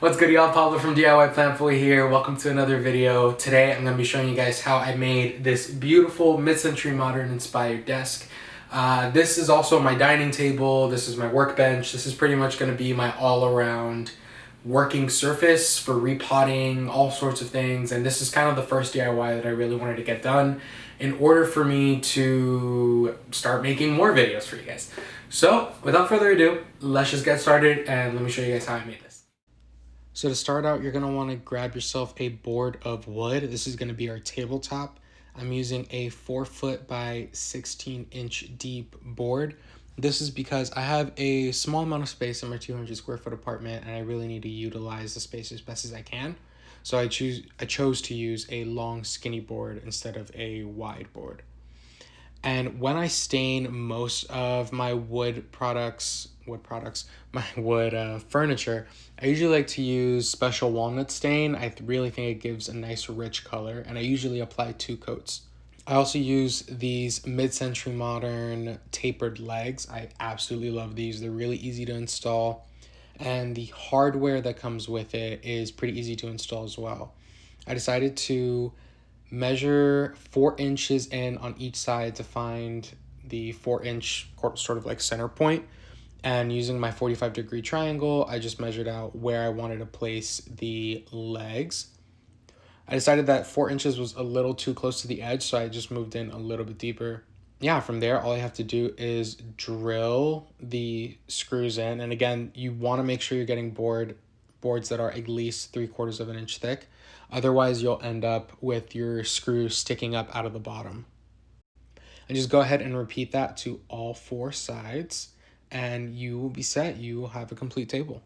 What's good, y'all? Pablo from DIY Plant Boy here. Welcome to another video. Today I'm going to be showing you guys how I made this beautiful mid-century modern inspired desk. This is also my dining table. This is my workbench. This is pretty much going to be my all-around working surface for repotting all sorts of things. And this is kind of the first DIY that I really wanted to get done in order for me to start making more videos for you guys. So without further ado, let's just get started and let me show you guys how I made this. So to start out, you're going to want to grab yourself a board of wood. This is going to be our tabletop. I'm using a 4-foot by 16-inch deep board. This is because I have a small amount of space in my 200 square foot apartment and I really need to utilize the space as best as I can. So I chose to use a long skinny board instead of a wide board. And when I stain most of my furniture, I usually like to use special walnut stain. I really think it gives a nice rich color, and I usually apply 2 coats. I also use these mid-century modern tapered legs. I absolutely love these. They're really easy to install, and the hardware that comes with it is pretty easy to install as well. I decided to measure 4 inches in on each side to find the 4-inch sort of like center point. And using my 45-degree triangle, I just measured out where I wanted to place the legs. I decided that 4 inches was a little too close to the edge, so I just moved in a little bit deeper. Yeah, from there, all I have to do is drill the screws in. And again, you want to make sure you're getting boards that are at least 3/4 of an inch thick. Otherwise, you'll end up with your screw sticking up out of the bottom. And just go ahead and repeat that to all 4 sides, and you will be set. You will have a complete table.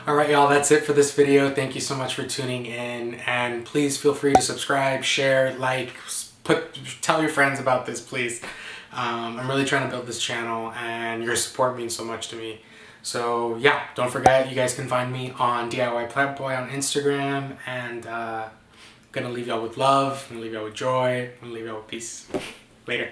Alright, y'all, that's it for this video. Thank you so much for tuning in, and please feel free to subscribe, share, like, tell your friends about this, please. I'm really trying to build this channel, and your support means so much to me. So yeah, don't forget, you guys can find me on DIY Plant Boy on Instagram, and gonna leave y'all with love, gonna leave y'all with joy, gonna leave y'all with peace. Later.